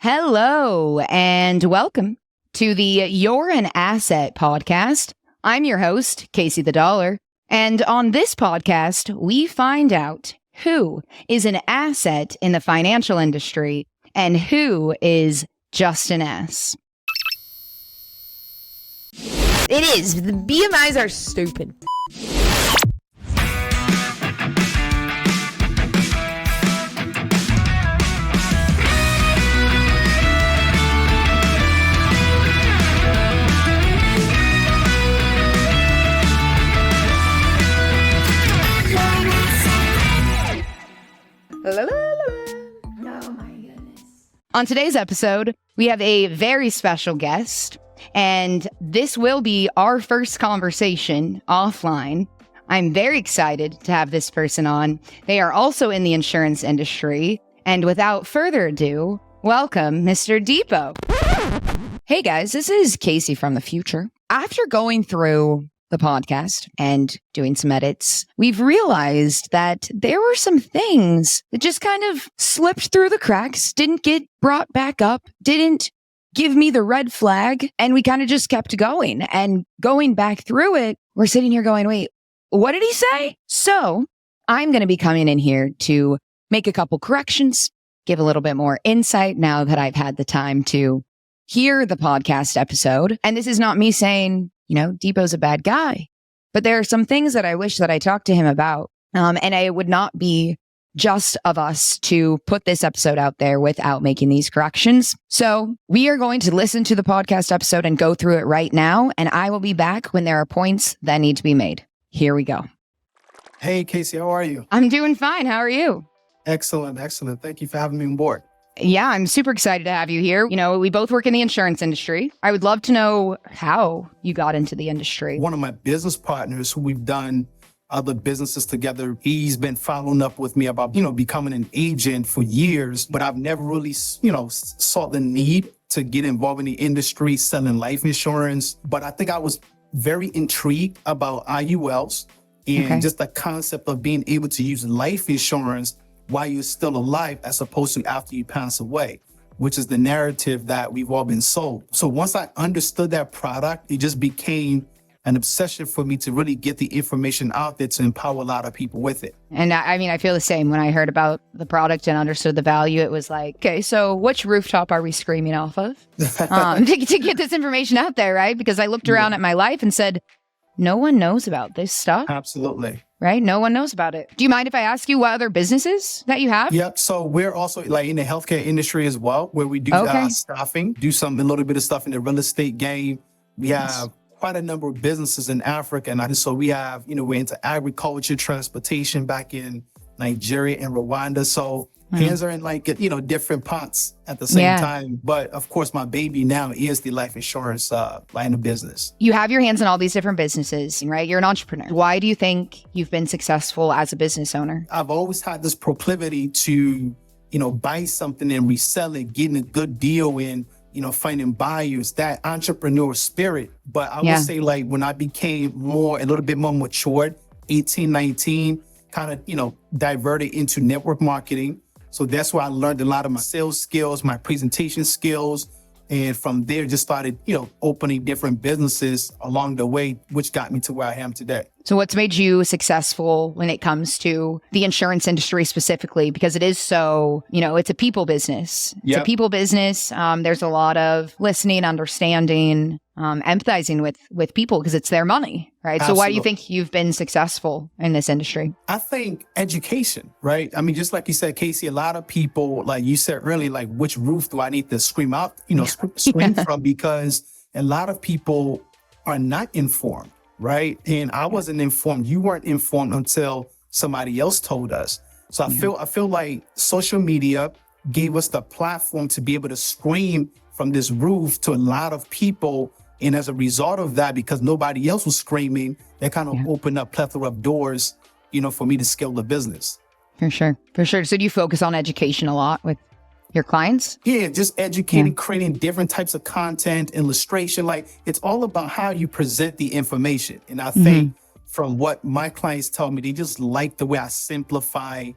Hello and welcome to the You're an Asset podcast. I'm your host, Casey the Dollar. And on this podcast, we find out who is an asset in the financial industry and who is just an ass. It is. The BMIs are stupid. Oh my goodness. On today's episode, we have a very special guest, and this will be our first conversation offline. I'm very excited to have this person on. They are also in the insurance industry, and without further ado, welcome Mr. Dipo. Hey guys, this is Casey from the future. After going through the podcast and doing some edits, we've realized that there were some things that just kind of slipped through the cracks, didn't get brought back up, didn't give me the red flag, and we kind of just kept going. And going back through it, we're sitting here going, wait, what did he say? So I'm going to be coming in here to make a couple corrections, give a little bit more insight now that I've had the time to hear the podcast episode. And this is not me saying, Dipo's a bad guy. But there are some things that I wish that I talked to him about. And it would not be just of us to put this episode out there without making these corrections. So we are going to listen to the podcast episode and go through it right now. And I will be back when there are points that need to be made. Here we go. Hey, Casey, how are you? I'm doing fine. How are you? Excellent. Thank you for having me on board. Yeah, I'm super excited to have you here. We both work in the insurance industry. I would love to know how you got into the industry. One of my business partners who we've done other businesses together, he's been following up with me about, becoming an agent for years, but I've never really, saw the need to get involved in the industry selling life insurance. But I think I was very intrigued about IULs and just the concept of being able to use life insurance while you're still alive as opposed to after you pass away, which is the narrative that we've all been sold. So once I understood that product, it just became an obsession for me to really get the information out there to empower a lot of people with it. And I feel the same. When I heard about the product and understood the value, it was like, okay, so which rooftop are we screaming off of to get this information out there, right? Because I looked around at my life and said, no one knows about this stuff. Absolutely. Right? No one knows about it. Do you mind if I ask you what other businesses that you have? Yep. So we're also in the healthcare industry as well, where we do staffing, do a little bit of stuff in the real estate game. We have quite a number of businesses in Africa. And so we have, we're into agriculture, transportation back in Nigeria and Rwanda. So hands are in different pots at the same time. But of course, my baby now is the life insurance line of business. You have your hands in all these different businesses, right? You're an entrepreneur. Why do you think you've been successful as a business owner? I've always had this proclivity to, buy something and resell it, getting a good deal in, finding buyers, that entrepreneur spirit. But I would say when I became a little bit more matured, 18, 19, kind of, diverted into network marketing. So that's where I learned a lot of my sales skills, my presentation skills. And from there, just started, opening different businesses along the way, which got me to where I am today. So what's made you successful when it comes to the insurance industry specifically? Because it is so, it's a people business. It's a people business. There's a lot of listening, understanding, empathizing with people because it's their money, right? Absolutely. So why do you think you've been successful in this industry? I think education, right? I mean, just like you said, Casey, a lot of people, like you said earlier, like which roof do I need to scream out, scream from? Because a lot of people are not informed, right? And I wasn't informed. You weren't informed until somebody else told us. So I feel like social media gave us the platform to be able to scream from this roof to a lot of people. And as a result of that, because nobody else was screaming, that kind of opened up plethora of doors, for me to scale the business. For sure. So do you focus on education a lot with your clients? Yeah, just educating, creating different types of content, illustration. Like it's all about how you present the information. And I think from what my clients tell me, they just like the way I simplify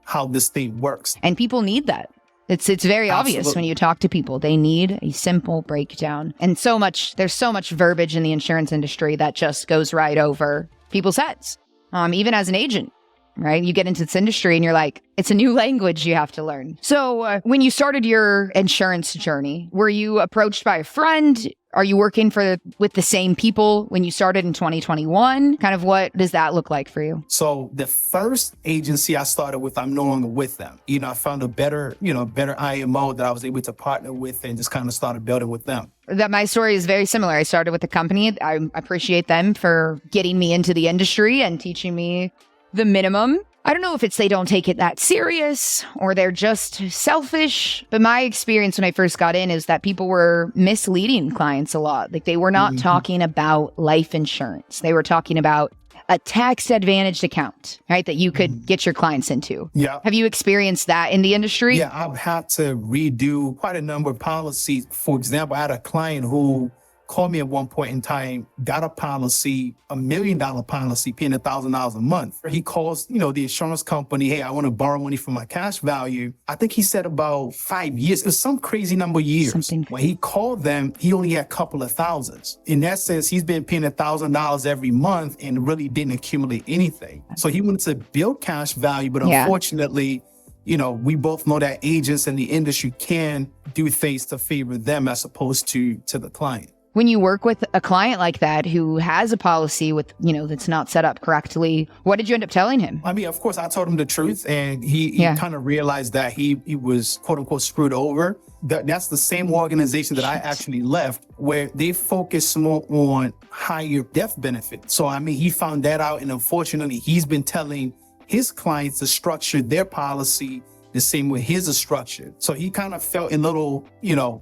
how this thing works. And people need that. It's very obvious Absolutely. when you talk to people. They need a simple breakdown. And there's so much verbiage in the insurance industry that just goes right over people's heads. Even as an agent, right? You get into this industry and you're like, it's a new language you have to learn. So when you started your insurance journey, were you approached by a friend? Are you working with the same people when you started in 2021? Kind of what does that look like for you? So the first agency I started with, I'm no longer with them. I found a better IMO that I was able to partner with and just kind of started building with them. That my story is very similar. I started with a company. I appreciate them for getting me into the industry and teaching me the minimum. I don't know if it's they don't take it that serious or they're just selfish, but my experience when I first got in is that people were misleading clients a lot. Like they were not talking about life insurance. They were talking about a tax advantaged account, right? That you could get your clients into. Yeah. Have you experienced that in the industry? Yeah, I've had to redo quite a number of policies. For example, I had a client who called me at one point in time, got a policy, $1 million policy, paying $1,000 a month. He calls, the insurance company, hey, I want to borrow money for my cash value. I think he said about 5 years. It was some crazy number of years. When he called them, he only had a couple of thousands. In that sense, he's been paying $1,000 every month and really didn't accumulate anything. So he wanted to build cash value, but unfortunately, we both know that agents in the industry can do things to favor them as opposed to the client. When you work with a client like that who has a policy with, that's not set up correctly, what did you end up telling him? I mean, of course, I told him the truth, and he kind of realized that he was, quote unquote, screwed over. That's the same organization that I actually left, where they focus more on higher death benefits. So, I mean, he found that out, and unfortunately, he's been telling his clients to structure their policy the same way his is structured. So he kind of felt a little,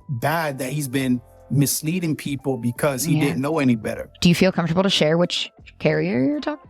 bad that he's been misleading people because he didn't know any better. Do you feel comfortable to share which carrier you're talking?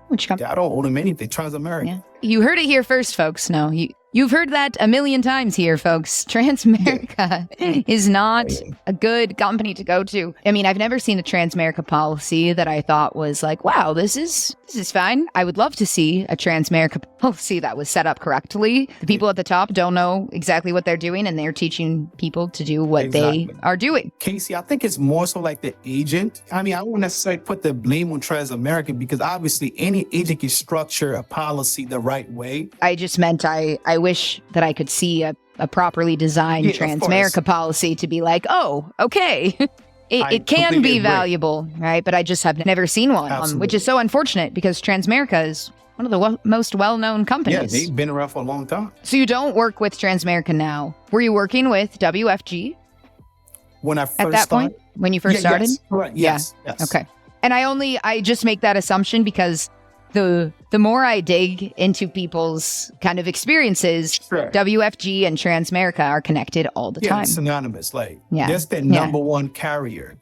Which company? I don't owe them anything. Transamerica. Yeah. You heard it here first, folks. No, you've heard that a million times here, folks. Transamerica is not a good company to go to. I mean, I've never seen a Transamerica policy that I thought was like, wow, this is fine. I would love to see a Transamerica policy that was set up correctly. The people at the top don't know exactly what they're doing, and they're teaching people to do what they are doing. Casey, I think it's more so like the agent. I mean, I won't necessarily put the blame on Transamerica because obviously any agent can structure a policy the right way. I just meant I wish that I could see a properly designed Transamerica policy to be like, oh, okay. It can be valuable, right? But I just have never seen one, which is so unfortunate because Transamerica is one of the most well-known companies. Yeah, they've been around for a long time. So you don't work with Transamerica now. Were you working with WFG? When I first at that point, when you first started? Yes, correct. Yes. Okay. And I just make that assumption because the more I dig into people's kind of experiences, WFG and Transamerica are connected all the time. Yeah, it's synonymous. That's the number one carrier.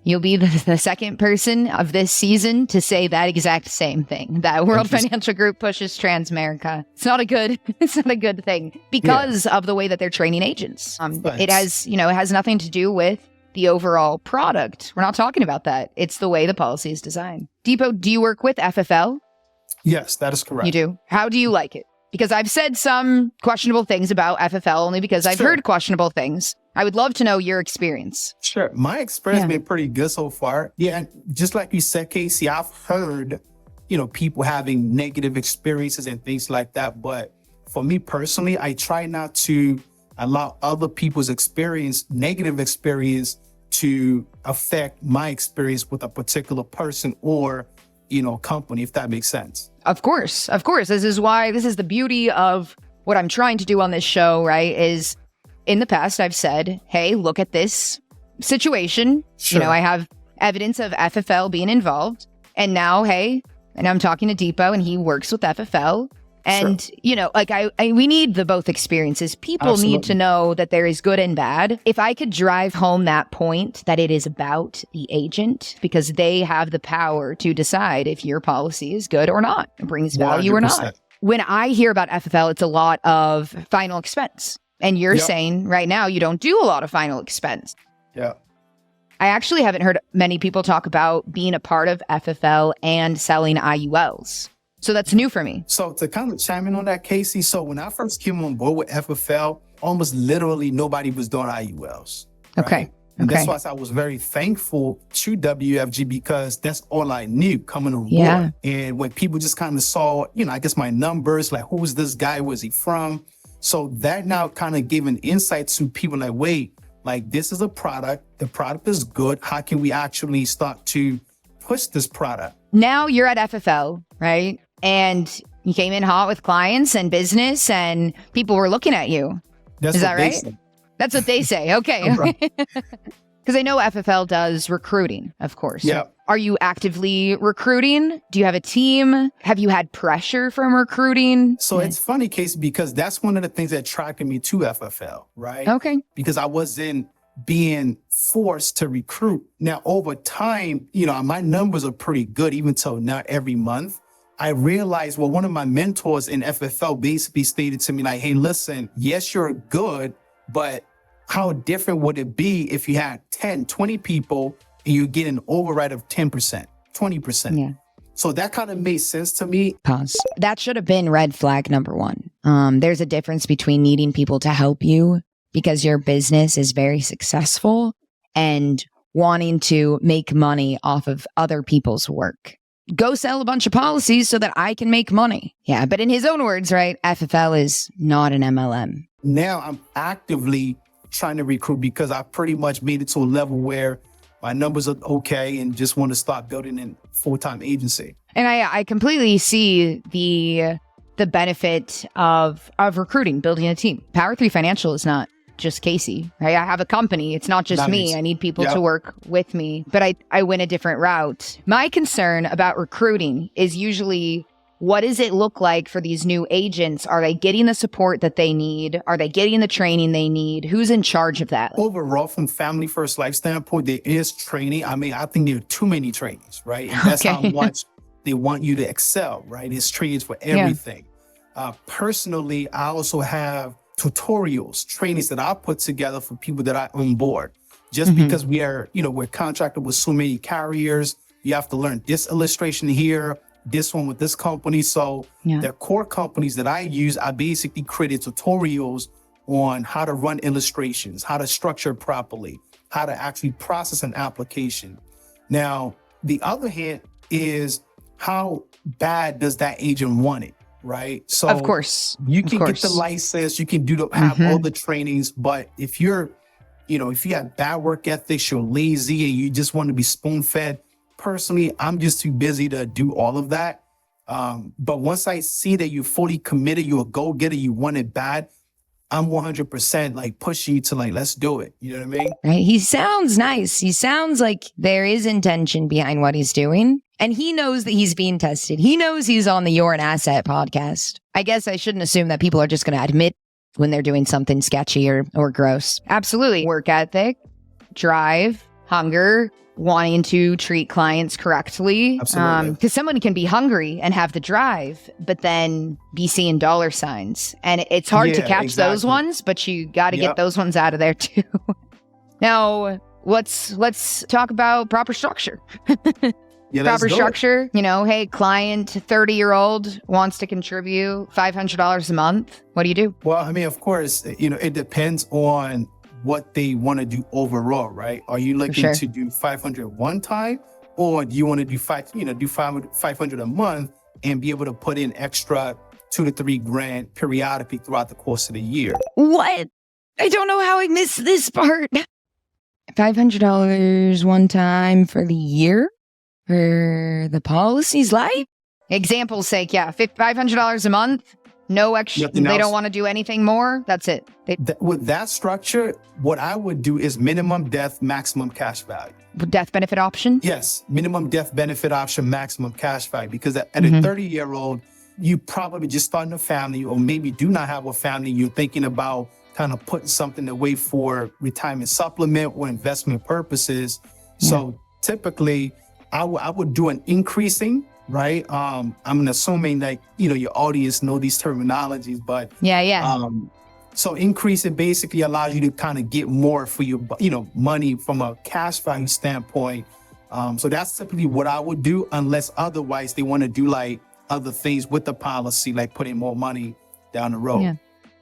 You'll be the second person of this season to say that exact same thing. That World Financial Group pushes Transamerica. It's not a good thing because of the way that they're training agents. It has nothing to do with the overall product. We're not talking about that. It's the way the policy is designed. Dipo, do you work with FFL? Yes, that is correct. You do? How do you like it? Because I've said some questionable things about FFL only because I've heard questionable things. I would love to know your experience. Sure. My experience has been pretty good so far. Yeah, just like you said, Casey, I've heard, people having negative experiences and things like that. But for me personally, I try not to allow other people's negative experience to affect my experience with a particular person or, company, if that makes sense. Of course. This is the beauty of what I'm trying to do on this show, right? Is in the past, I've said, hey, look at this situation. Sure. I have evidence of FFL being involved. And now, hey, and I'm talking to Dipo and he works with FFL. And, we need the both experiences. People need to know that there is good and bad. If I could drive home that point that it is about the agent because they have the power to decide if your policy is good or not, it brings value 100%. Or not. When I hear about FFL, it's a lot of final expense. And you're saying right now you don't do a lot of final expense. Yeah. I actually haven't heard many people talk about being a part of FFL and selling IULs. So that's new for me. So to kind of chime in on that, Casey, so when I first came on board with FFL, almost literally nobody was doing IULs. Right? Okay. And that's why I was very thankful to WFG because that's all I knew coming on board. And when people just kind of saw, I guess my numbers, like who's this guy? Where's he from? So that now kind of gave an insight to people like, wait, like this is a product. The product is good. How can we actually start to push this product? Now you're at FFL, right? And you came in hot with clients and business and people were looking at you. Is that right? That's what they say. Okay. Because I know FFL does recruiting, of course. Yeah. Are you actively recruiting? Do you have a team? Have you had pressure from recruiting? So it's funny, Casey, because that's one of the things that attracted me to FFL, right? Okay. Because I wasn't being forced to recruit. Now, over time, my numbers are pretty good, even till now every month. I realized, one of my mentors in FFL basically stated to me like, hey, listen, yes, you're good, but how different would it be if you had 10, 20 people and you get an override of 10%, 20%? Yeah. So that kind of made sense to me. Pause. That should have been red flag number one. There's a difference between needing people to help you because your business is very successful and wanting to make money off of other people's work. Go sell a bunch of policies so that I can make money. Yeah, but in his own words, right, FFL is not an MLM. Now I'm actively trying to recruit because I pretty much made it to a level where my numbers are okay and just want to start building a full-time agency. And I completely see the benefit of recruiting, building a team. Power 3 Financial is not just Casey, right? I have a company. It's not just me. I need people to work with me, but I went a different route. My concern about recruiting is usually, what does it look like for these new agents? Are they getting the support that they need? Are they getting the training they need? Who's in charge of that? Overall, from Family First Life standpoint, there is training. I mean, I think there are too many trainings, right? And that's how much they want you to excel, right? It's trainings for everything. Personally, I also have tutorials, trainings that I put together for people that I onboard. Just because we are, we're contracted with so many carriers, you have to learn this illustration here, this one with this company. So the core companies that I use, I basically created tutorials on how to run illustrations, how to structure properly, how to actually process an application. Now, the other hand is how bad does that agent want it? Right. So of course, you can get the license, you can have all the trainings, but if you're, if you have bad work ethics, you're lazy and you just want to be spoon fed. Personally, I'm just too busy to do all of that. But once I see that you're fully committed, you're a go-getter, you want it bad, I'm 100% like pushing you to like, let's do it. You know what I mean? Right. He sounds nice. He sounds like there is intention behind what he's doing. And he knows that he's being tested. He knows he's on the You're an Asset podcast. I guess I shouldn't assume that people are just going to admit when they're doing something sketchy or gross. Absolutely. Work ethic, drive, hunger, wanting to treat clients correctly. Absolutely. Because someone can be hungry and have the drive, but then be seeing dollar signs. And it's hard to catch those ones, but you got to get those ones out of there too. Now, let's talk about proper structure. Proper structure, hey, client, 30-year-old wants to contribute $500 a month. What do you do? Well, I mean, of course, it depends on what they want to do overall, right? Are you looking to do 500 one time, or do you want to do 500 a month and be able to put in extra $2 to $3 grand periodically throughout the course of the year? What? I don't know how I missed this part. $500 one time for the year? For the policy's life? Example's sake, $500 a month, no extra. They don't want to do anything more. That's it. With that structure, what I would do is minimum death, maximum cash value. Death benefit option? Yes, minimum death benefit option, maximum cash value. Because at a 30-year-old, you probably just starting a family, or maybe do not have a family. You're thinking about kind of putting something away for retirement supplement or investment purposes. So typically, I would do an increasing, right? I'm assuming that, your audience know these terminologies, but so increasing basically allows you to kind of get more for your, money from a cash value standpoint. So that's typically what I would do, unless otherwise they want to do like other things with the policy, like putting more money down the road. Yeah.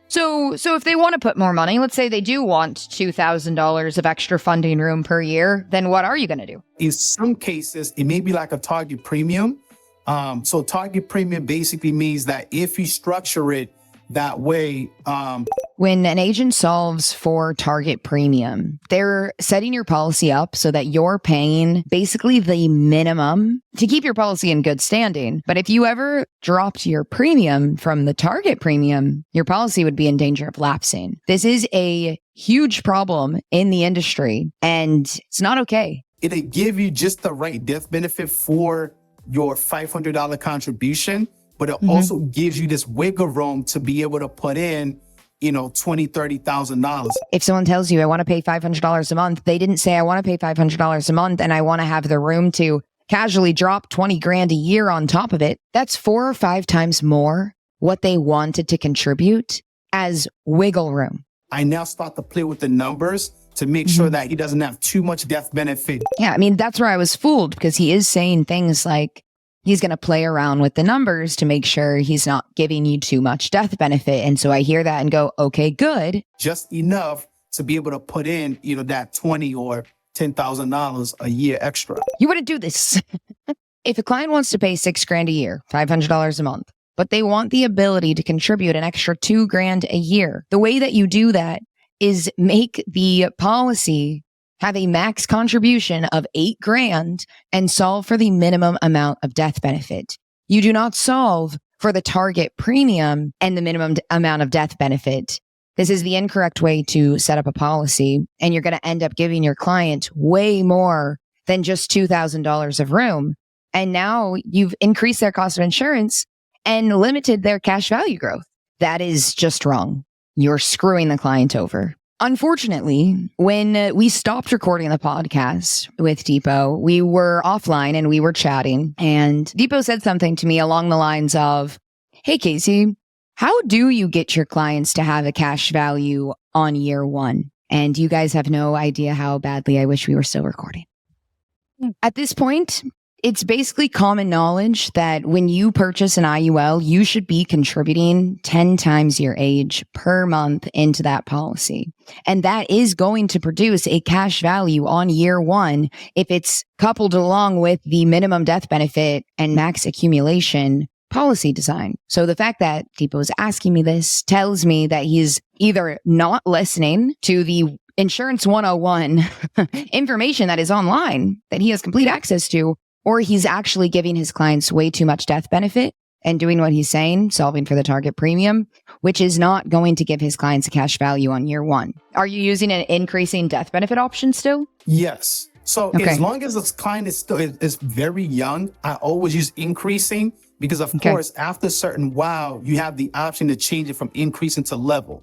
So if they want to put more money, let's say they do want $2,000 of extra funding room per year, then what are you going to do? In some cases, it may be like a target premium. So target premium basically means that if you structure it that way, when an agent solves for target premium, they're setting your policy up so that you're paying basically the minimum to keep your policy in good standing. But if you ever dropped your premium from the target premium, your policy would be in danger of lapsing. This is a huge problem in the industry, and it's not okay. It'll give you just the right death benefit for your $500 contribution, but it also gives you this wiggle room to be able to put in, $20,000, $30,000. If someone tells you, I want to pay $500 a month, they didn't say, I want to pay $500 a month and I want to have the room to casually drop 20 grand a year on top of it. That's 4 or 5 times more what they wanted to contribute as wiggle room. I now start to play with the numbers to make sure that he doesn't have too much death benefit. Yeah, I mean, that's where I was fooled, because he is saying things like he's going to play around with the numbers to make sure he's not giving you too much death benefit. And so I hear that and go, okay, good. Just enough to be able to put in, that $20,000 or $10,000 a year extra. You wouldn't do this. If a client wants to pay $6 grand a year, $500 a month, but they want the ability to contribute an extra $2 grand a year, the way that you do that is make the policy have a max contribution of $8 grand and solve for the minimum amount of death benefit. You do not solve for the target premium and the minimum amount of death benefit. This is the incorrect way to set up a policy, and you're going to end up giving your client way more than just $2,000 of room. And now you've increased their cost of insurance and limited their cash value growth. That is just wrong. You're screwing the client over. Unfortunately, when we stopped recording the podcast with Dipo, we were offline and we were chatting, and Dipo said something to me along the lines of, hey, Casey, how do you get your clients to have a cash value on year one? And you guys have no idea how badly I wish we were still recording. At this point, it's basically common knowledge that when you purchase an IUL, you should be contributing 10 times your age per month into that policy. And that is going to produce a cash value on year one if it's coupled along with the minimum death benefit and max accumulation policy design. So the fact that Dipo is asking me this tells me that he's either not listening to the Insurance 101 information that is online that he has complete access to, or he's actually giving his clients way too much death benefit and doing what he's saying, solving for the target premium, which is not going to give his clients a cash value on year one. Are you using an increasing death benefit option still? Yes. So as long as this client is still is very young, I always use increasing, because of course, after a certain while, you have the option to change it from increasing to level,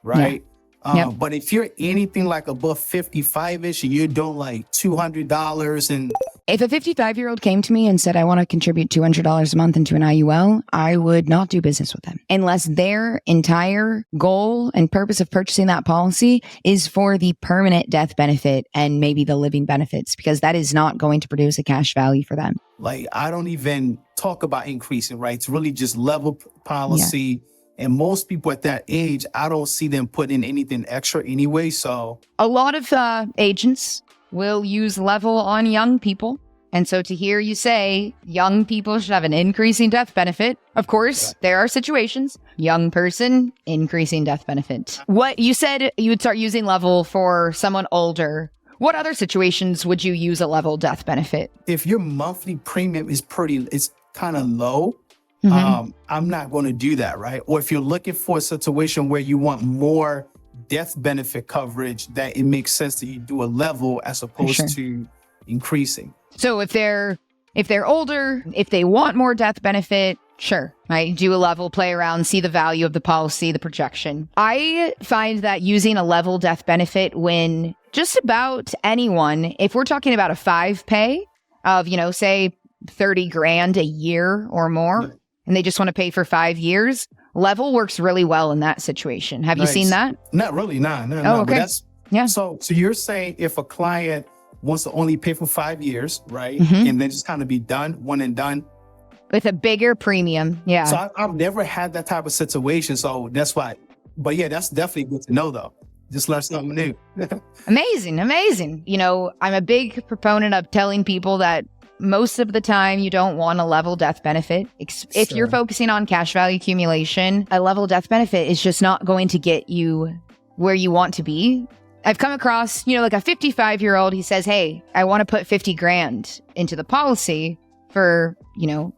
right? But if you're anything like above 55-ish, and you're doing like $200 and... If a 55-year-old came to me and said, I want to contribute $200 a month into an IUL, I would not do business with them unless their entire goal and purpose of purchasing that policy is for the permanent death benefit and maybe the living benefits, because that is not going to produce a cash value for them. Like, I don't even talk about increasing, right? It's really just level policy. Yeah. And most people at that age, I don't see them putting in anything extra anyway. So a lot of agents will use level on young people. And so to hear you say young people should have an increasing death benefit, of course, there are situations, young person, increasing death benefit. What you said, you would start using level for someone older. What other situations would you use a level death benefit? If your monthly premium is kind of low, I'm not going to do that, right? Or if you're looking for a situation where you want more death benefit coverage, that it makes sense that you do a level as opposed to increasing. So if they're older, if they want more death benefit, sure, right? Do a level, play around, see the value of the policy, the projection. I find that using a level death benefit when just about anyone, if we're talking about a 5 pay of, say 30 grand a year or more, and they just want to pay for 5 years, level works really well in that situation. Have you seen that? Not really, no. Okay. So you're saying if a client wants to only pay for 5 years, right? And then just kind of be done, one and done? With a bigger premium. Yeah. So I've never had that type of situation. So that's why. But yeah, that's definitely good to know, though. Just learn something new. Amazing. I'm a big proponent of telling people that most of the time you don't want a level death benefit. If you're focusing on cash value accumulation, a level death benefit is just not going to get you where you want to be. I've come across, like a 55-year-old, he says, hey, I want to put 50 grand into the policy for,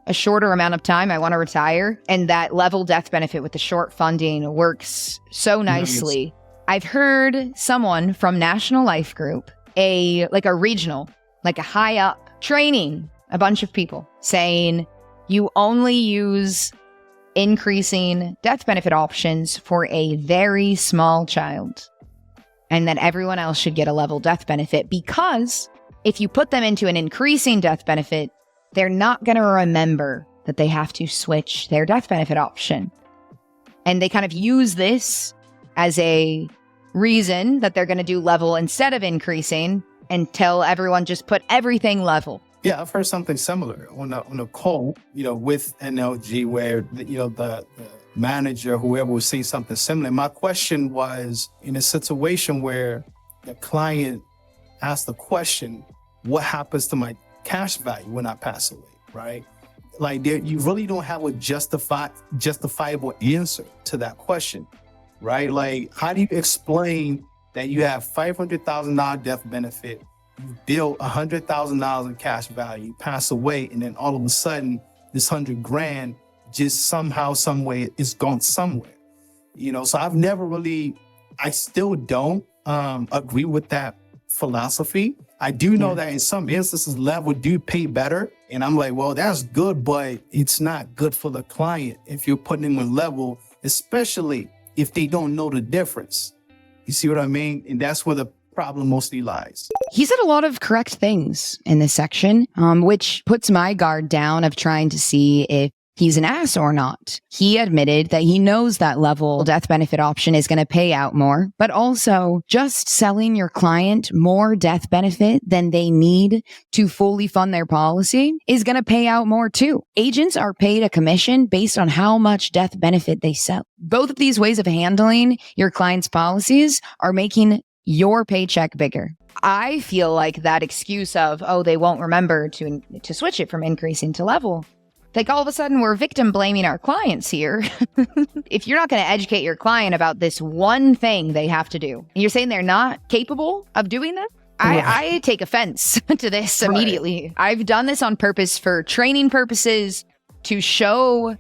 a shorter amount of time. I want to retire. And that level death benefit with the short funding works so nicely. Nice. I've heard someone from National Life Group, a regional, a high up training a bunch of people saying you only use increasing death benefit options for a very small child and that everyone else should get a level death benefit because if you put them into an increasing death benefit, they're not going to remember that they have to switch their death benefit option. And they kind of use this as a reason that they're going to do level instead of increasing and tell everyone just put everything level. Yeah, I've heard something similar on a call, with NLG where, the manager, whoever was saying something similar. My question was in a situation where the client asked the question, what happens to my cash value when I pass away, right? You really don't have a justifiable answer to that question, right? How do you explain that you have $500,000 death benefit, you build $100,000 in cash value, pass away, and then all of a sudden this 100 grand just somehow, some way is gone somewhere, So I've never really, I still don't agree with that philosophy. I do know that in some instances, level do pay better. And I'm like, well, that's good, but it's not good for the client if you're putting them on level, especially if they don't know the difference. You see what I mean? And that's where the problem mostly lies. He said a lot of correct things in this section, which puts my guard down of trying to see if he's an ass or not. He admitted that he knows that level death benefit option is going to pay out more, but also just selling your client more death benefit than they need to fully fund their policy is going to pay out more too. Agents are paid a commission based on how much death benefit they sell. Both of these ways of handling your client's policies are making your paycheck bigger. I feel like that excuse of, they won't remember to switch it from increasing to level. All of a sudden, we're victim blaming our clients here. If you're not going to educate your client about this one thing they have to do, and you're saying they're not capable of doing that, I take offense to this immediately. I've done this on purpose for training purposes to show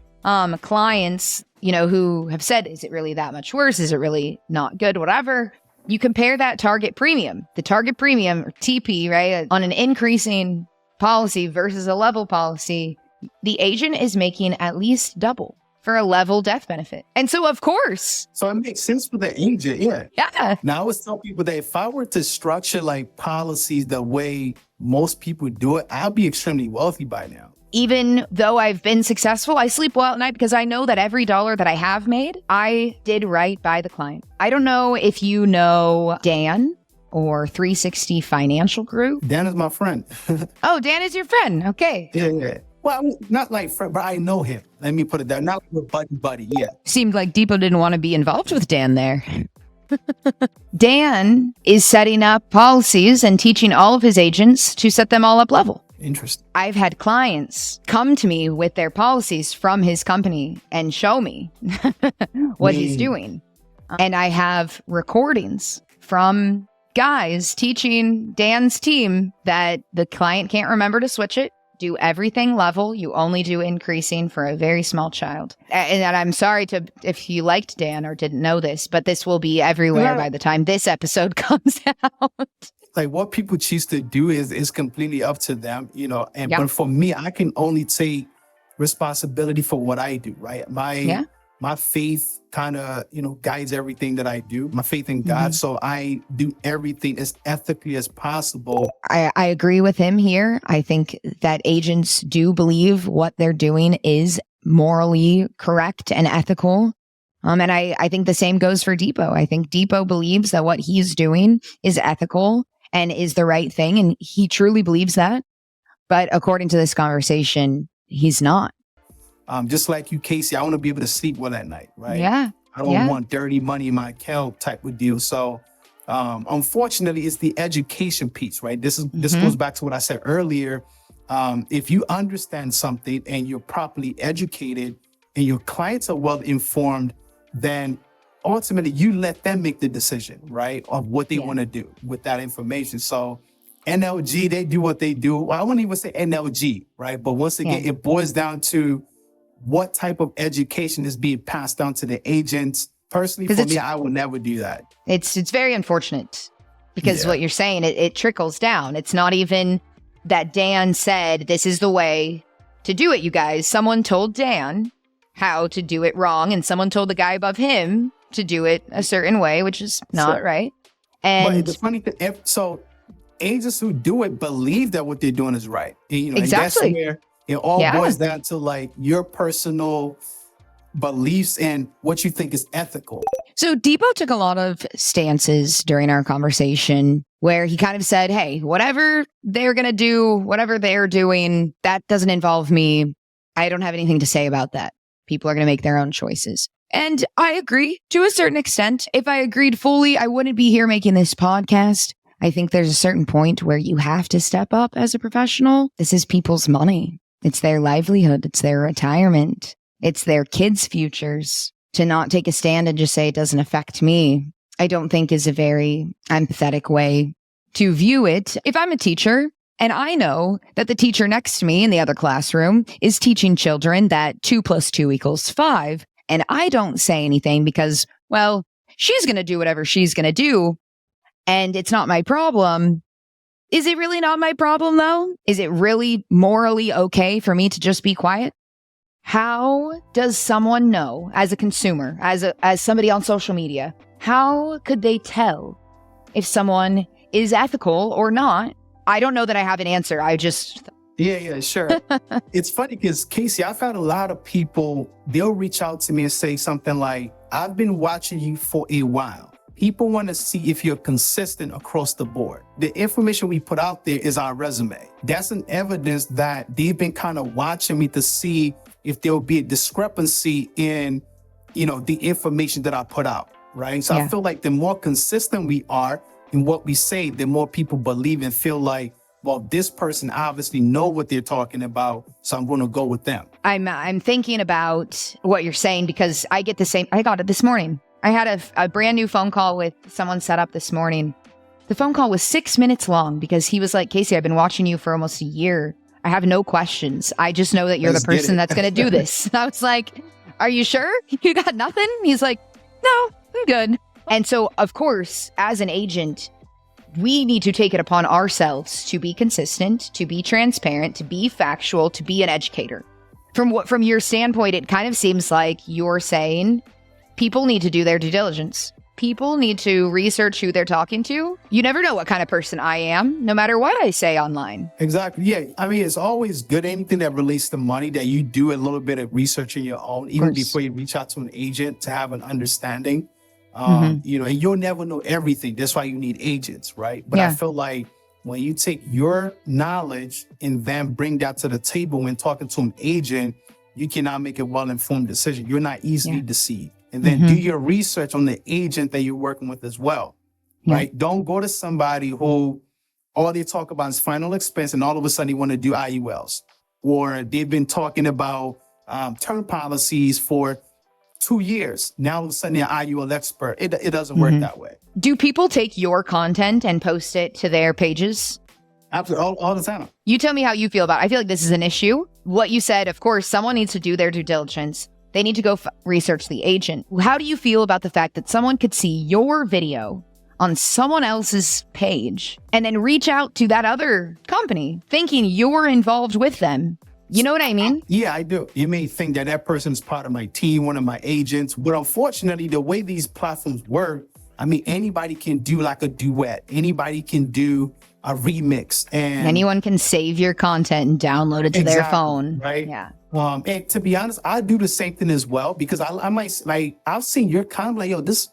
clients, who have said, is it really that much worse? Is it really not good? Whatever. You compare that target premium, the target premium, or TP, right, on an increasing policy versus a level policy. The agent is making at least double for a level death benefit. And so, of course. So it makes sense for the agent, yeah. Yeah. Now, I always tell people that if I were to structure policies the way most people do it, I'd be extremely wealthy by now. Even though I've been successful, I sleep well at night because I know that every dollar that I have made, I did right by the client. I don't know if you know Dan or 360 Financial Group. Dan is my friend. Oh, Dan is your friend. Okay. Yeah. Well, not like friend, but I know him. Let me put it there. Not like buddy, yeah. Seemed like Dipo didn't want to be involved with Dan there. Dan is setting up policies and teaching all of his agents to set them all up level. Interesting. I've had clients come to me with their policies from his company and show me what he's doing. And I have recordings from guys teaching Dan's team that the client can't remember to switch it. Do everything level. You only do increasing for a very small child. And I'm sorry if you liked Dan or didn't know this, but this will be everywhere by the time this episode comes out. What people choose to do is completely up to them, And but for me, I can only take responsibility for what I do, right? My faith kind of, guides everything that I do. My faith in God. So I do everything as ethically as possible. I agree with him here. I think that agents do believe what they're doing is morally correct and ethical. And I think the same goes for Dipo. I think Dipo believes that what he's doing is ethical and is the right thing. And he truly believes that. But according to this conversation, he's not. Just like you, Casey, I want to be able to sleep well at night, right? Yeah. I don't want dirty money in my account type of deal. So unfortunately, it's the education piece, right? This goes back to what I said earlier. If you understand something and you're properly educated and your clients are well informed, then ultimately you let them make the decision, right, of what they want to do with that information. So NLG, they do what they do. Well, I wouldn't even say NLG, right? But once again, it boils down to what type of education is being passed down to the agents. Personally, for me, I would never do that. It's very unfortunate because what you're saying, it trickles down. It's not even that Dan said, this is the way to do it, you guys. Someone told Dan how to do it wrong, and someone told the guy above him to do it a certain way, which is not right. And but the funny thing, so agents who do it believe that what they're doing is right. You know, exactly. And that's where it all boils down to like your personal beliefs and what you think is ethical. So Dipo took a lot of stances during our conversation where he kind of said, hey, whatever they're going to do, whatever they're doing, that doesn't involve me. I don't have anything to say about that. People are going to make their own choices. And I agree to a certain extent. If I agreed fully, I wouldn't be here making this podcast. I think there's a certain point where you have to step up as a professional. This is people's money. It's their livelihood. It's their retirement. It's their kids' futures. To not take a stand and just say it doesn't affect me, I don't think is a very empathetic way to view it. If I'm a teacher and I know that the teacher next to me in the other classroom is teaching children that 2 + 2 = 5, and I don't say anything because, well, she's going to do whatever she's going to do, and it's not my problem. Is it really not my problem, though? Is it really morally okay for me to just be quiet? How does someone know, as a consumer, as somebody on social media, how could they tell if someone is ethical or not? I don't know that I have an answer. I just... Yeah, sure. It's funny because, Casey, I've had a lot of people, they'll reach out to me and say something like, I've been watching you for a while. People want to see if you're consistent across the board. The information we put out there is our resume. That's an evidence that they've been kind of watching me to see if there will be a discrepancy in, the information that I put out, right? So I feel like the more consistent we are in what we say, the more people believe and feel like, well, this person obviously know what they're talking about, so I'm going to go with them. I'm thinking about what you're saying because I get the same. I got it this morning. I had a brand new phone call with someone set up this morning. The phone call was 6 minutes long because he was like, Casey, I've been watching you for almost a year. I have no questions. I just know that you're the person that's going to do this. I was like, are you sure? You got nothing? He's like, no, I'm good. And so, of course, as an agent, we need to take it upon ourselves to be consistent, to be transparent, to be factual, to be an educator. From your standpoint, it kind of seems like you're saying people need to do their due diligence. People need to research who they're talking to. You never know what kind of person I am, no matter what I say online. Exactly. Yeah. I mean, it's always good. Anything that relates to money, that you do a little bit of research on your own, even before you reach out to an agent to have an understanding. And you'll never know everything. That's why you need agents, right? But I feel like when you take your knowledge and then bring that to the table when talking to an agent, you cannot make a well-informed decision. You're not easily deceived. And then do your research on the agent that you're working with as well, right? Don't go to somebody who all they talk about is final expense and all of a sudden they want to do IULs. Or they've been talking about term policies for 2 years. Now all of a sudden they're an IUL expert. It doesn't work that way. Do people take your content and post it to their pages? Absolutely, all the time. You tell me how you feel about it. I feel like this is an issue. What you said, of course, someone needs to do their due diligence. They need to go research the agent. How do you feel about the fact that someone could see your video on someone else's page and then reach out to that other company thinking you're involved with them? You know what I mean? Yeah, I do. You may think that that person is part of my team, one of my agents, but unfortunately, the way these platforms work, I mean, anybody can do like a duet. Anybody can do a remix. And anyone can save your content and download it to their phone. Right? Yeah. And to be honest, I do the same thing as well, because I might, like, I've seen your comment, like, yo, this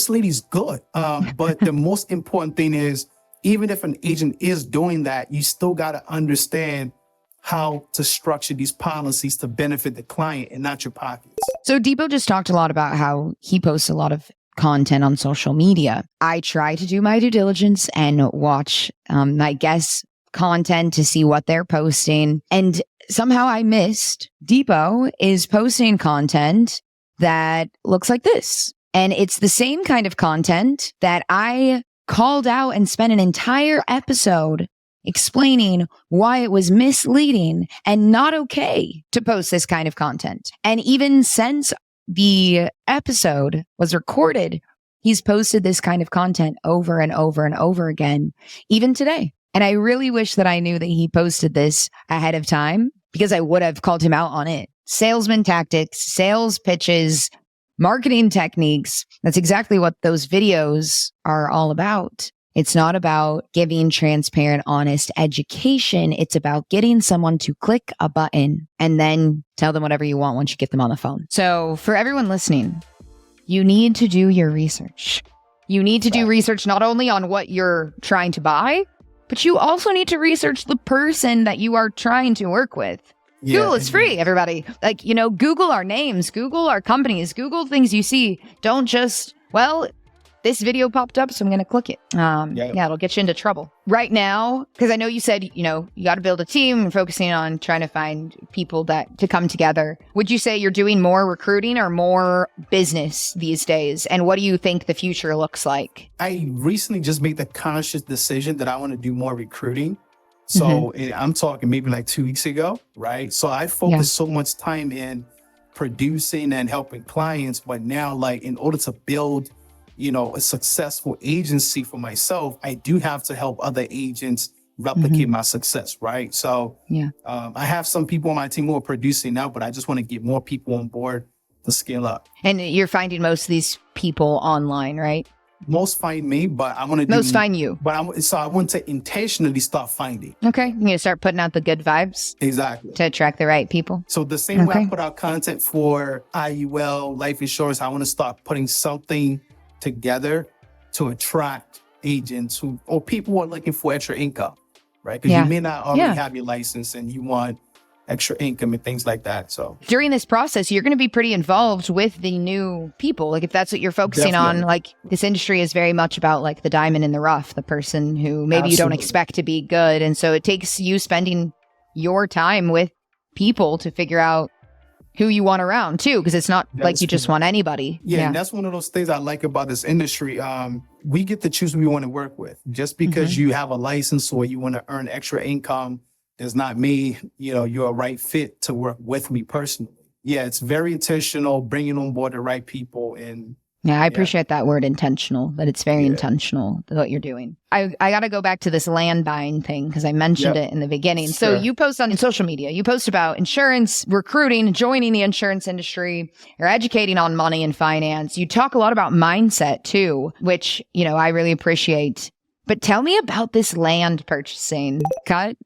lady's good. But the most important thing is, even if an agent is doing that, you still got to understand how to structure these policies to benefit the client and not your pockets. So Dipo just talked a lot about how he posts a lot of content on social media. I try to do my due diligence and watch my guests' content to see what they're posting. And somehow I missed Dipo is posting content that looks like this. And it's the same kind of content that I called out and spent an entire episode explaining why it was misleading and not okay to post this kind of content. And even since the episode was recorded, he's posted this kind of content over and over and over again, even today. And I really wish that I knew that he posted this ahead of time, because I would have called him out on it. Salesman tactics, sales pitches, marketing techniques. That's exactly what those videos are all about. It's not about giving transparent, honest education. It's about getting someone to click a button and then tell them whatever you want once you get them on the phone. So for everyone listening, you need to do your research. You need to do research not only on what you're trying to buy, but you also need to research the person that you are trying to work with. Yeah. Google is free, everybody. Like, Google our names, Google our companies, Google things you see. Don't just, this video popped up, so I'm going to click it. It'll get you into trouble. Right now, because I know you said, you got to build a team and focusing on trying to find people to come together. Would you say you're doing more recruiting or more business these days? And what do you think the future looks like? I recently just made the conscious decision that I want to do more recruiting. So I'm talking maybe like 2 weeks ago, right? So I focused so much time in producing and helping clients, but now, like, in order to build a successful agency for myself, I do have to help other agents replicate my success, right? So I have some people on my team who are producing now, but I just want to get more people on board to scale up. And you're finding most of these people online, right? Most find me, but I want to most find you. But I want to intentionally start finding. Okay, you're gonna start putting out the good vibes. Exactly. To attract the right people. So the same way I put out content for IUL, life insurance, I want to start putting something together to attract agents or people who are looking for extra income, right? Because you may not already have your license and you want extra income and things like that. So during this process, you're going to be pretty involved with the new people. Like, if that's what you're focusing on, like, this industry is very much about like the diamond in the rough, the person who maybe you don't expect to be good. And so it takes you spending your time with people to figure out who you want around too, because it's not like you just want anybody. Yeah, and that's one of those things I like about this industry. We get to choose who we want to work with. Just because you have a license or you want to earn extra income does not mean, you're a right fit to work with me personally. Yeah, it's very intentional, bringing on board the right people. And I appreciate that word intentional, that it's very intentional, what you're doing. I got to go back to this land buying thing because I mentioned it in the beginning. Sure. So you post on social media, you post about insurance, recruiting, joining the insurance industry, you're educating on money and finance. You talk a lot about mindset too, which, I really appreciate. But tell me about this land purchasing cut.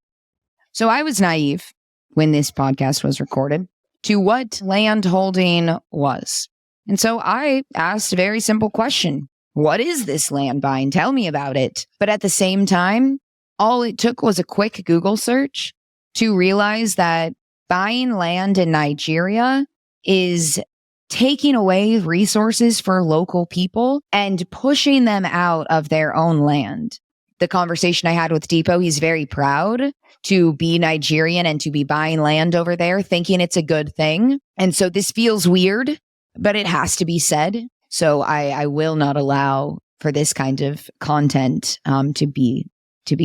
So I was naive when this podcast was recorded to what land holding was. And so I asked a very simple question. What is this land buying? Tell me about it. But at the same time, all it took was a quick Google search to realize that buying land in Nigeria is taking away resources for local people and pushing them out of their own land. The conversation I had with Dipo, he's very proud to be Nigerian and to be buying land over there, thinking it's a good thing. And so this feels weird, but it has to be said. So I will not allow for this kind of content to be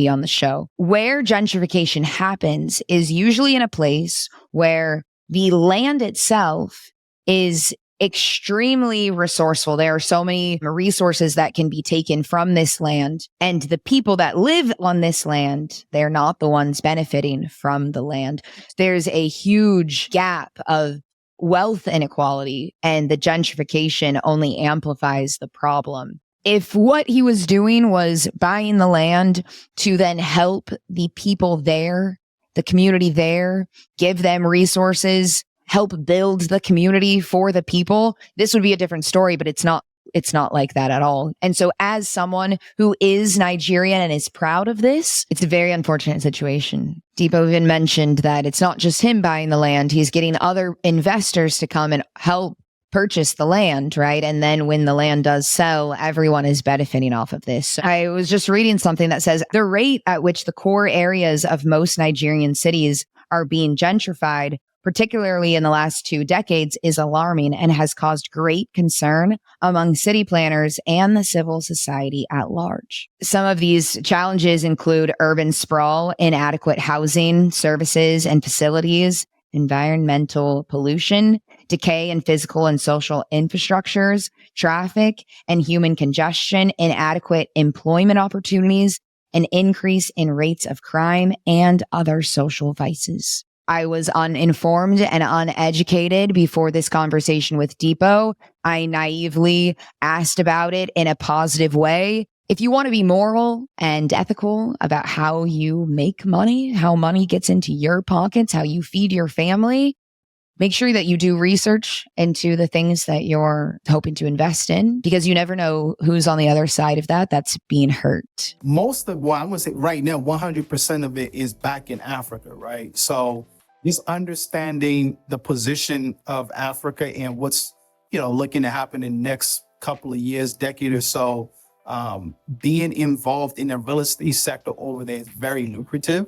on the show. Where gentrification happens is usually in a place where the land itself is extremely resourceful. There are so many resources that can be taken from this land, and the people that live on this land, they're not the ones benefiting from the land. There's a huge gap of wealth inequality, and the gentrification only amplifies the problem. If what he was doing was buying the land to then help the people there, the community there, give them resources, help build the community for the people, this would be a different story, but it's not it's not like that at all. And so as someone who is Nigerian and is proud of this, it's a very unfortunate situation. Dipo even mentioned that it's not just him buying the land. He's getting other investors to come and help purchase the land, right? And then when the land does sell, everyone is benefiting off of this. I was just reading something that says the rate at which the core areas of most Nigerian cities are being gentrified, particularly in the last 2 decades, is alarming and has caused great concern among city planners and the civil society at large. Some of these challenges include urban sprawl, inadequate housing, services and facilities, environmental pollution, decay in physical and social infrastructures, traffic and human congestion, inadequate employment opportunities, an increase in rates of crime, and other social vices. I was uninformed and uneducated before this conversation with Dipo. I naively asked about it in a positive way. If you want to be moral and ethical about how you make money, how money gets into your pockets, how you feed your family, make sure that you do research into the things that you're hoping to invest in, because you never know who's on the other side of that that's being hurt. Most of what I'm going to say right now, 100% of it is back in Africa, right? So just understanding the position of Africa and what's, looking to happen in the next couple of years, decade or so, being involved in the real estate sector over there is very lucrative.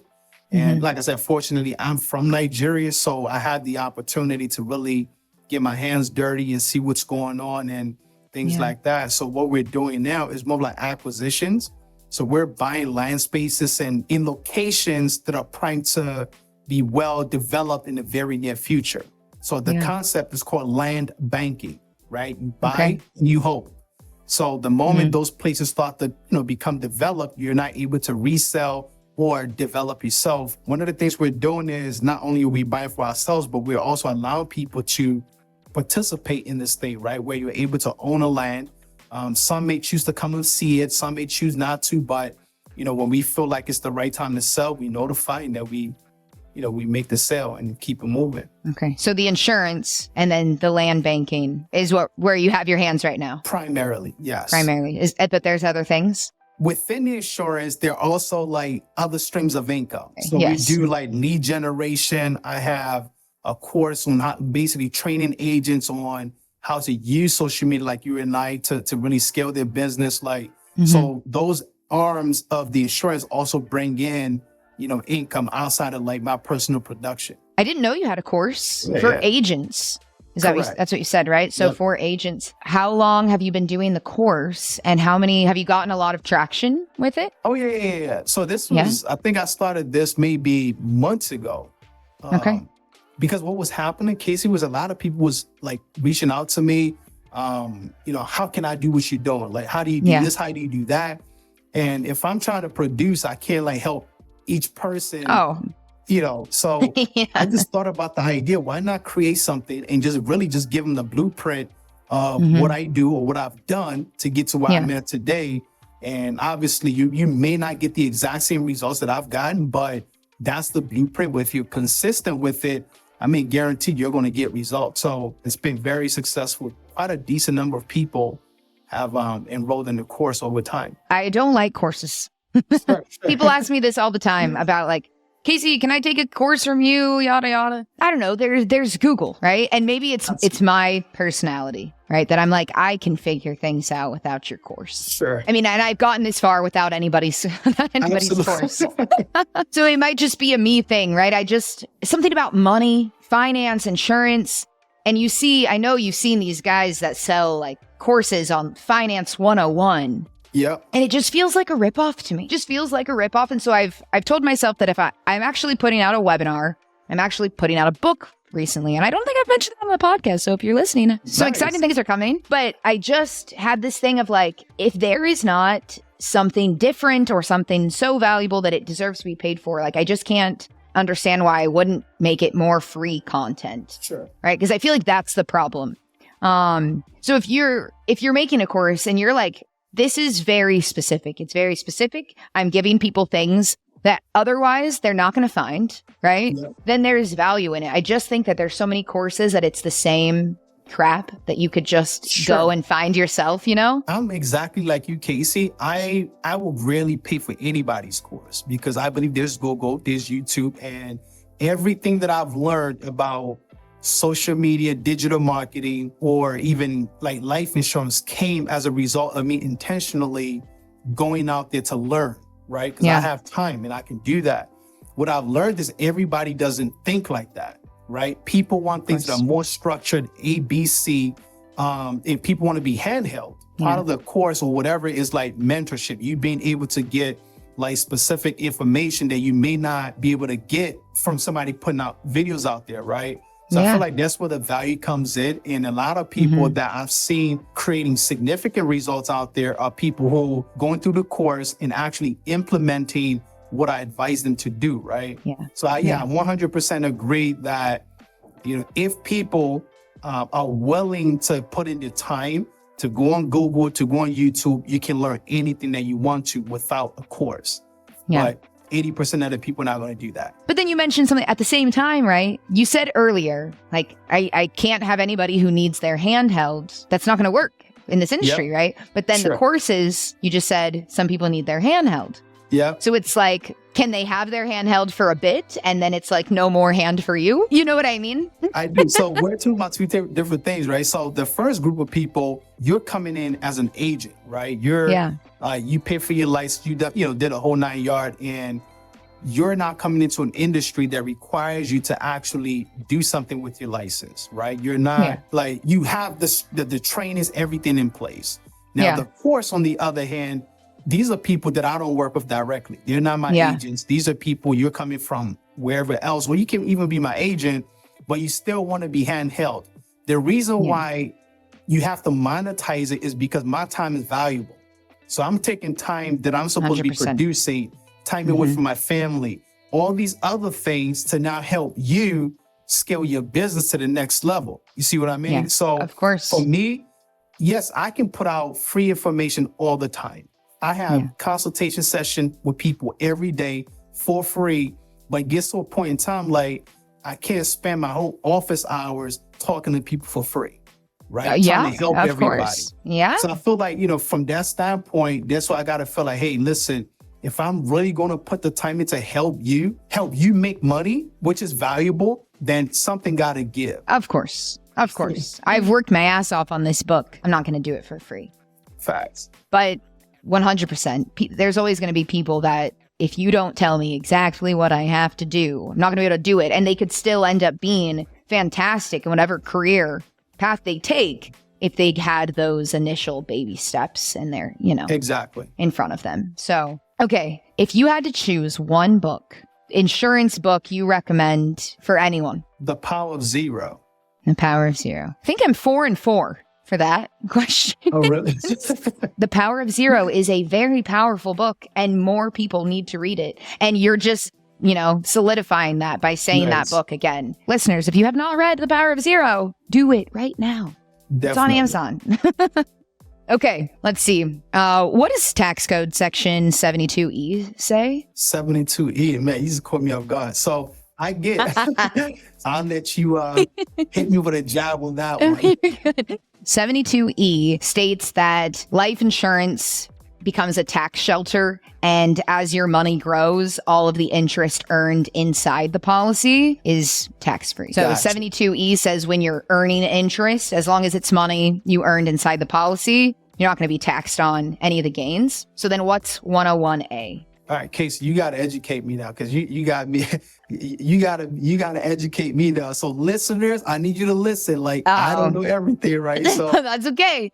And like I said, fortunately, I'm from Nigeria, so I had the opportunity to really get my hands dirty and see what's going on and things like that. So what we're doing now is more like acquisitions. So we're buying land spaces and in locations that are primed to be well developed in the very near future. So the concept is called land banking, right? You buy and you hold. So the moment those places start to become developed, you're not able to resell or develop yourself. One of the things we're doing is not only are we buying for ourselves, but we're also allowing people to participate in this thing, right? Where you're able to own a land. Some may choose to come and see it. Some may choose not to, but when we feel like it's the right time to sell, we notify and that we make the sale and keep it moving. Okay. So the insurance and then the land banking is where you have your hands right now. Primarily, yes. Primarily. But there's other things? Within the insurance, there are also like other streams of income. So we do like lead generation. I have a course on how, basically training agents on how to use social media like you and I to really scale their business. So those arms of the insurance also bring in, income outside of like my personal production. I didn't know you had a course for agents. Is that that's what you said, right? So for agents, how long have you been doing the course and have you gotten a lot of traction with it? Oh, yeah. So this was, I think I started this maybe months ago. Because what was happening, Casey, was a lot of people was like reaching out to me. How can I do what you're doing? Like, how do you do this? How do you do that? And if I'm trying to produce, I can't like help each person. So I just thought about the idea, why not create something and just give them the blueprint of what I do or what I've done to get to where I'm at today. And obviously you may not get the exact same results that I've gotten, but that's the blueprint. If you're consistent with it, guaranteed you're going to get results. So it's been very successful. Quite a decent number of people have enrolled in the course over time. I don't like courses. Sure. People ask me this all the time about like, Casey, can I take a course from you? Yada, yada. I don't know. There's Google, right? And maybe it's my personality, right? That I'm like, I can figure things out without your course. Sure. And I've gotten this far without anybody's course. So it might just be a me thing, right? Something about money, finance, insurance. And I know you've seen these guys that sell like courses on Finance 101. Yep. And it just feels like a ripoff to me. Just feels like a ripoff. And so I've told myself that if I'm actually putting out a webinar, I'm actually putting out a book recently. And I don't think I've mentioned that on the podcast. So if you're listening, so exciting things are coming. But I just had this thing of like, if there is not something different or something so valuable that it deserves to be paid for, like I just can't understand why I wouldn't make it more free content. Sure. Right? Because I feel like that's the problem. So if you're making a course and you're like, this is very specific. It's very specific. I'm giving people things that otherwise they're not going to find, right? Yep. Then there's value in it. I just think that there's so many courses that it's the same crap that you could just go and find yourself, you know? I'm exactly like you, Casey. I will rarely pay for anybody's course because I believe there's Google, there's YouTube, and everything that I've learned about social media, digital marketing, or even like life insurance came as a result of me intentionally going out there to learn, right? Because I have time and I can do that. What I've learned is everybody doesn't think like that, right? People want things that are more structured, A, B, C, and people want to be handheld. Part of the course or whatever is like mentorship. You being able to get like specific information that you may not be able to get from somebody putting out videos out there, right? So I feel like that's where the value comes in. And a lot of people that I've seen creating significant results out there are people who going through the course and actually implementing what I advise them to do, right? So I 100% agree that, you know, if people are willing to put in the time to go on Google, to go on YouTube, you can learn anything that you want to without a course. But 80% of the people are not going to do that. But then you mentioned something at the same time, right? You said earlier, like, I can't have anybody who needs their handheld. That's not going to work in this industry, right? But then the courses, you just said some people need their handheld. So it's like, can they have their handheld for a bit and then it's like no more hand for you? You know what I mean? I do. So we're talking about two different things, right? So the first group of people, you're coming in as an agent, right? You're you pay for your license, you did a whole 9 yard, and you're not coming into an industry that requires you to actually do something with your license, right? You're not like, you have the trainings, everything in place. Now the course, on the other hand, these are people that I don't work with directly. They're not my agents. These are people you're coming from wherever else. Well, you can even be my agent, but you still want to be handheld. The reason why you have to monetize it is because my time is valuable. So I'm taking time that I'm supposed 100%. To be producing, time away from my family, all these other things to now help you scale your business to the next level. You see what I mean? So of course, for me, yes, I can put out free information all the time. I have consultation session with people every day for free, but it gets to a point in time, like, I can't spend my whole office hours talking to people for free, right? Trying to help everybody. Course. So I feel like, you know, from that standpoint, that's why I got to feel like, hey, listen, if I'm really going to put the time in to help you make money, which is valuable, then something got to give. Of course. Of course. I've worked my ass off on this book. I'm not going to do it for free. Facts. But 100%. There's always going to be people that if you don't tell me exactly what I have to do, I'm not going to be able to do it. And they could still end up being fantastic in whatever career path they take if they had those initial baby steps in there, you know, in front of them. So, okay, if you had to choose one book, insurance book you recommend for anyone. The Power of Zero. The Power of Zero. I think I'm 4 and 4. For that question. Oh, really? The Power of Zero is a very powerful book and more people need to read it. And you're just, you know, solidifying that by saying that book again. Listeners, if you have not read The Power of Zero, do it right now. Definitely. It's on Amazon. Okay, let's see. What does tax code section 72E say? 72E, man, you just caught me off guard. So I get, I'll let you hit me with a jab on that one. 72E states that life insurance becomes a tax shelter, and as your money grows, all of the interest earned inside the policy is tax-free. So 72E says when you're earning interest, as long as it's money you earned inside the policy, you're not going to be taxed on any of the gains. So then what's 101A? All right, Casey, you got to educate me now because you got me. You got to educate me now. So listeners, I need you to listen. Like, I don't know everything, right? So that's okay.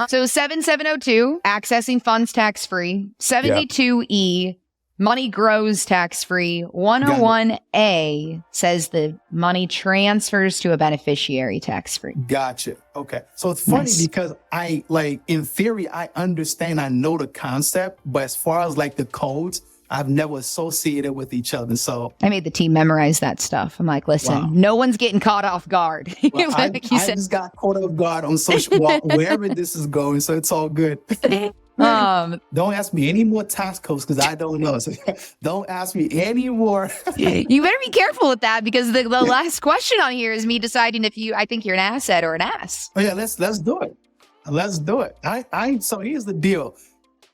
So 7702, accessing funds tax-free. 72E, money grows tax-free. 101A says the money transfers to a beneficiary tax-free. Gotcha. Okay. So it's funny because I, like, in theory, I understand, I know the concept, but as far as like the codes, I've never associated with each other. So I made the team memorize that stuff. I'm like, listen, no one's getting caught off guard. Well, I just got caught off guard on social, wherever this is going. So it's all good. Don't ask me any more tax codes because I don't know. So don't ask me any more. You better be careful with that because the last question on here is me deciding if I think you're an asset or an ass. Oh yeah, let's do it. Let's do it. So here's the deal.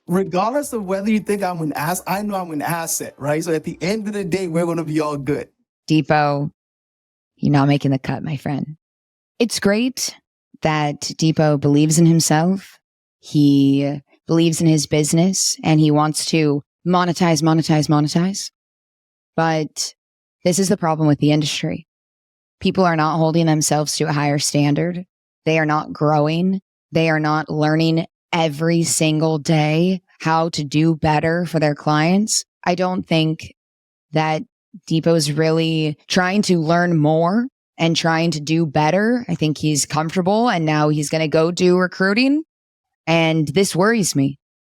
Regardless of whether you think I'm an ass, I know I'm an asset, right? So at the end of the day, we're going to be all good. Dipo, you're not making the cut, my friend. It's great that Dipo believes in himself. He believes in his business and he wants to monetize. But this is the problem with the industry. People are not holding themselves to a higher standard. They are not growing. They are not learning every single day how to do better for their clients. I don't think that Dipo is really trying to learn more and trying to do better. I think he's comfortable and now he's going to go do recruiting. And this worries me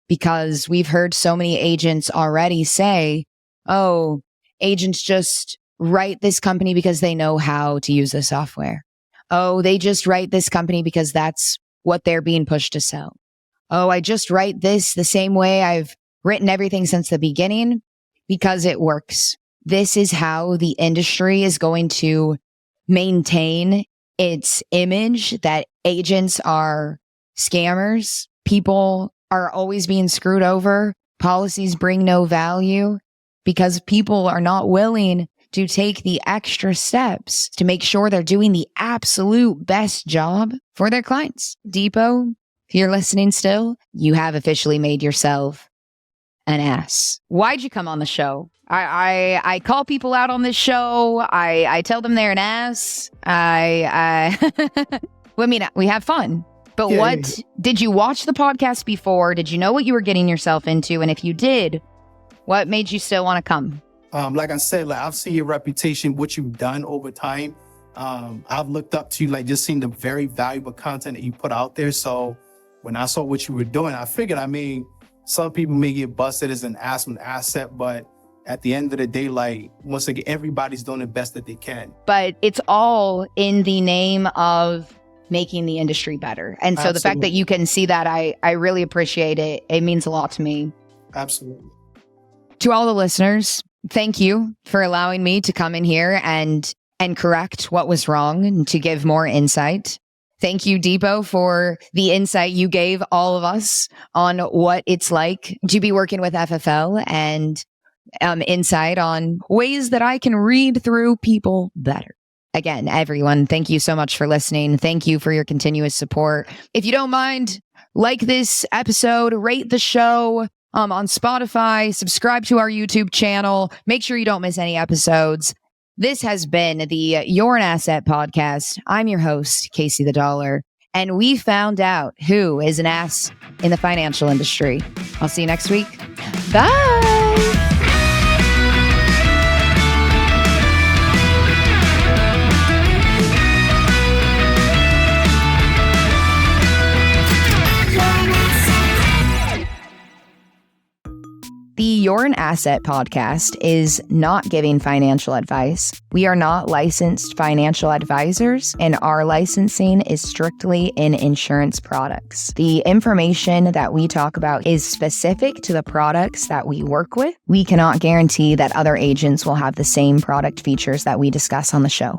because we've heard so many agents already say, oh, agents just write this company because they know how to use the software. Oh, they just write this company because that's what they're being pushed to sell. Oh, I just write this the same way I've written everything since the beginning because it works. This is how the industry is going to maintain its image that agents are scammers. People are always being screwed over. Policies bring no value because people are not willing to take the extra steps to make sure they're doing the absolute best job for their clients. Dipo, if you're listening still, you have officially made yourself an ass. Why'd you come on the show? I call people out on this show. I tell them they're an ass. I mean, we have fun. But did you watch the podcast before? Did you know what you were getting yourself into? And if you did, what made you still want to come? Like I said, I've seen your reputation, what you've done over time. I've looked up to you, just seeing the very valuable content that you put out there. So when I saw what you were doing, I figured, some people may get busted as an asset, but at the end of the day, once again, everybody's doing the best that they can. But it's all in the name of making the industry better. And so the fact that you can see that, I really appreciate it. It means a lot to me. Absolutely. To all the listeners, thank you for allowing me to come in here and correct what was wrong and to give more insight. Thank you, Dipo, for the insight you gave all of us on what it's like to be working with FFL and insight on ways that I can read through people better. Again, everyone, thank you so much for listening. Thank you for your continuous support. If you don't mind, like this episode, rate the show on Spotify, subscribe to our YouTube channel. Make sure you don't miss any episodes. This has been the You're an Asset podcast. I'm your host, Casey the Dollar, and we found out who is an ass in the financial industry. I'll see you next week. Bye. The You're an Asset podcast is not giving financial advice. We are not licensed financial advisors, and our licensing is strictly in insurance products. The information that we talk about is specific to the products that we work with. We cannot guarantee that other agents will have the same product features that we discuss on the show.